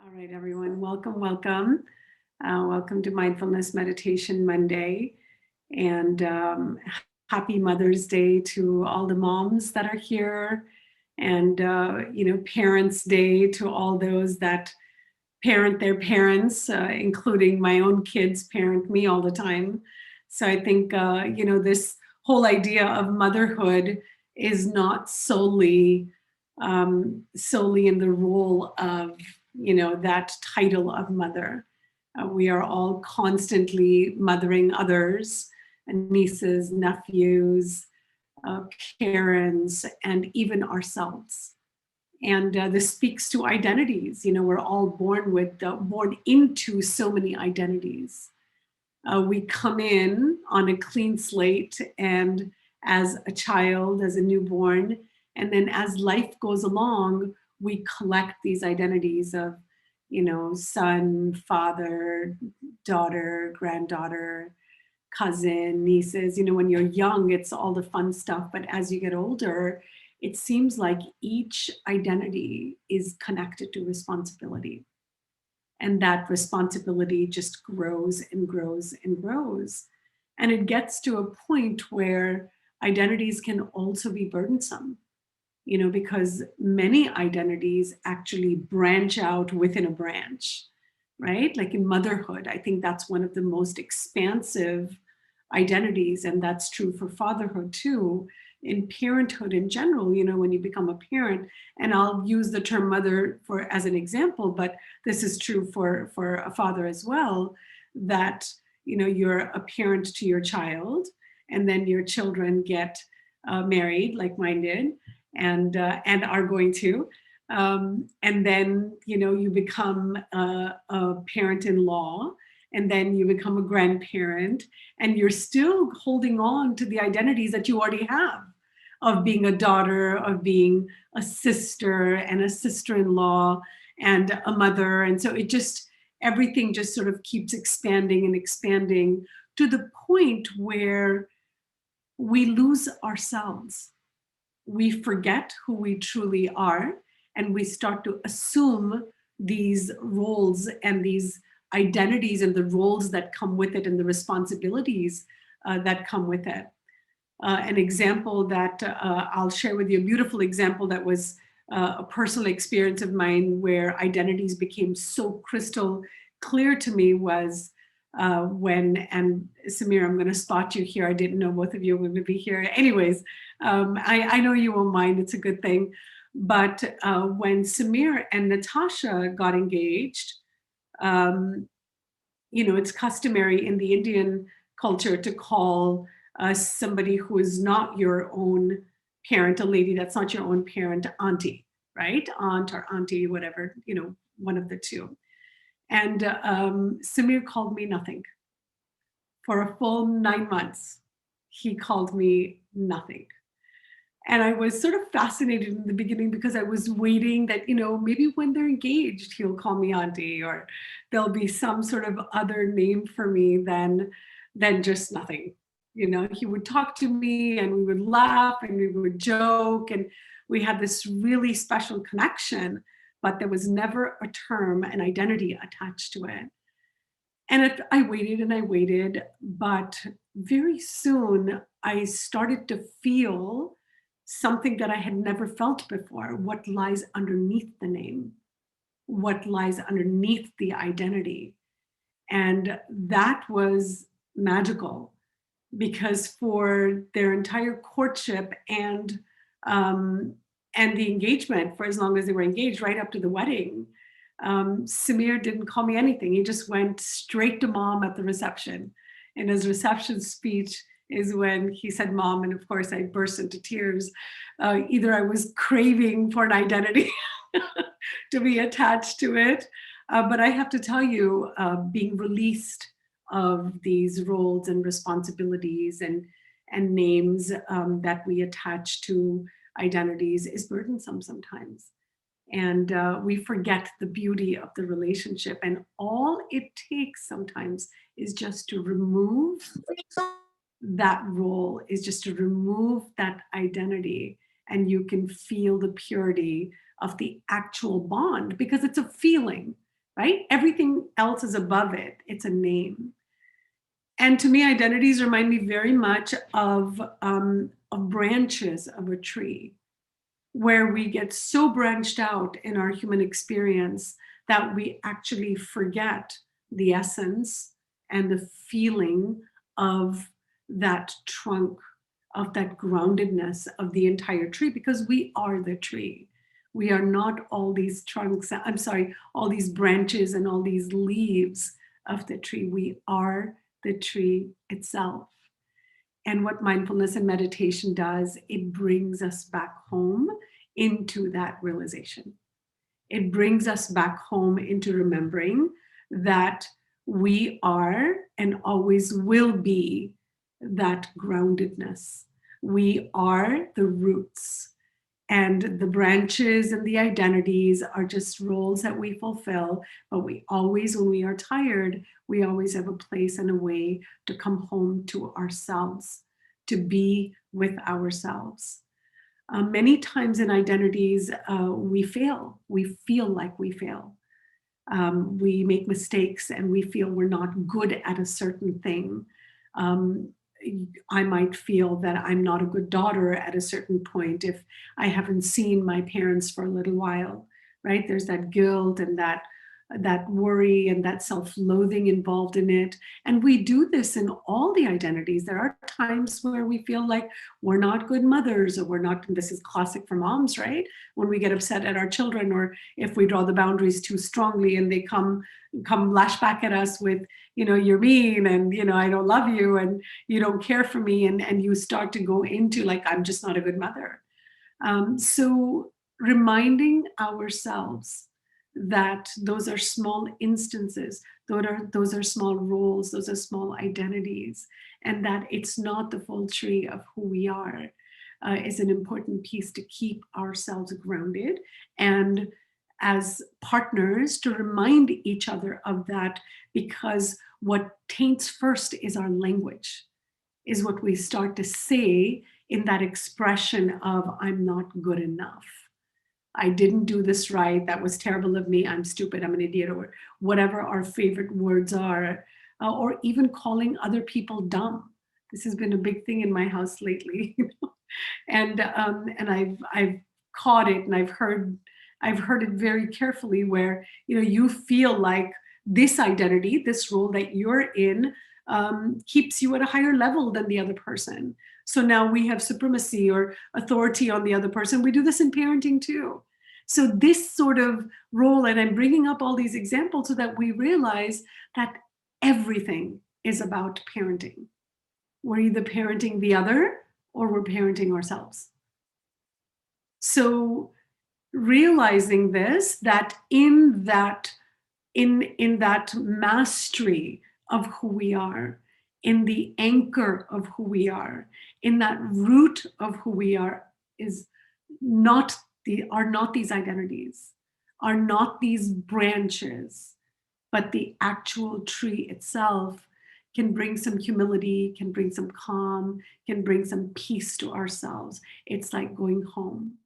All right, everyone, welcome, welcome. Welcome to Mindfulness Meditation Monday. And happy Mother's Day to all the moms that are here. And, Parents' Day to all those that parent their parents, including my own kids parent me all the time. So I think, this whole idea of motherhood is not solely in the role of that title of mother. We are all constantly mothering others, nieces, nephews, parents, and even ourselves. And this speaks to identities. We're all born into so many identities. We come in on a clean slate, and as a child, as a newborn, and then as life goes along, we collect these identities of, son, father, daughter, granddaughter, cousin, nieces. When you're young, it's all the fun stuff. But as you get older, it seems like each identity is connected to responsibility. And that responsibility just grows and grows and grows. And it gets to a point where identities can also be burdensome, because many identities actually branch out within a branch, right? Like in motherhood, I think that's one of the most expansive identities, and that's true for fatherhood too. In parenthood in general, when you become a parent, and I'll use the term mother as an example, but this is true for a father as well, that you're a parent to your child, and then your children get married, like mine did, and are going to. And then you become a parent-in-law, and then you become a grandparent, and you're still holding on to the identities that you already have of being a daughter, of being a sister and a sister-in-law and a mother. And so everything just sort of keeps expanding and expanding to the point where we lose ourselves. We forget who we truly are, and we start to assume these roles and these identities and the roles that come with it and the responsibilities that come with it. An example that I'll share with you, a beautiful example that was a personal experience of mine where identities became so crystal clear to me was and Samir, I'm going to spot you here. I didn't know both of you were going to be here. Anyways, I know you won't mind. It's a good thing. But when Samir and Natasha got engaged, it's customary in the Indian culture to call somebody who is not your own parent, a lady that's not your own parent, auntie, right? Aunt or auntie, whatever, one of the two. And Samir called me nothing. For a full 9 months, he called me nothing. And I was sort of fascinated in the beginning because I was waiting that, maybe when they're engaged, he'll call me auntie, or there'll be some sort of other name for me than just nothing. He would talk to me and we would laugh and we would joke, and we had this really special connection, but there was never a term, an identity attached to it. And I waited and I waited, but very soon I started to feel something that I had never felt before: what lies underneath the name, what lies underneath the identity. And that was magical, because for their entire courtship and the engagement, for as long as they were engaged, right up to the wedding, Samir didn't call me anything. He just went straight to mom at the reception. And his reception speech is when he said mom, and of course I burst into tears. Either I was craving for an identity to be attached to it, but I have to tell you, being released of these roles and responsibilities and names that we attach to identities is burdensome sometimes. And we forget the beauty of the relationship. And all it takes sometimes is just to remove that role, is just to remove that identity, and you can feel the purity of the actual bond, because it's a feeling. right? Everything else is above it. It's a name. And to me, identities remind me very much of branches of a tree, where we get so branched out in our human experience that we actually forget the essence and the feeling of that trunk, of that groundedness of the entire tree, because we are the tree. We are not all these trunks, I'm sorry, all these branches and all these leaves of the tree. We are the tree itself. And what mindfulness and meditation does, it brings us back home into that realization. It brings us back home into remembering that we are and always will be that groundedness. We are the roots, and the branches and the identities are just roles that we fulfill. But we always, when we are tired, we always have a place and a way to come home to ourselves, to be with ourselves. Many times in identities, we fail. We feel like we fail. We make mistakes and we feel we're not good at a certain thing. Um, I might feel that I'm not a good daughter at a certain point if I haven't seen my parents for a little while, right? There's that guilt and that worry and that self-loathing involved in it. And we do this in all the identities. There are times where we feel like we're not good mothers, or we're not, this is classic for moms, right? When we get upset at our children, or if we draw the boundaries too strongly and they come lash back at us with, you're mean, and I don't love you, and you don't care for me, and you start to go into like, I'm just not a good mother. So reminding ourselves that those are small instances, those are small roles, those are small identities, and that it's not the full tree of who we are, is an important piece to keep ourselves grounded, and as partners to remind each other of that, because what taints first is our language, is what we start to say in that expression of, I'm not good enough. I didn't do this right. That was terrible of me. I'm stupid. I'm an idiot, or whatever our favorite words are, or even calling other people dumb. This has been a big thing in my house lately, and I've caught it, and I've heard it very carefully, where you feel like this identity, this role that you're in, keeps you at a higher level than the other person. So now we have supremacy or authority on the other person. We do this in parenting too. So this sort of role, and I'm bringing up all these examples so that we realize that everything is about parenting. We're either parenting the other or we're parenting ourselves. So realizing this, that in that mastery of who we are, in the anchor of who we are, in that root of who we is not are not these identities, are not these branches, but the actual tree itself can bring some humility, can bring some calm, can bring some peace to ourselves. It's like going home.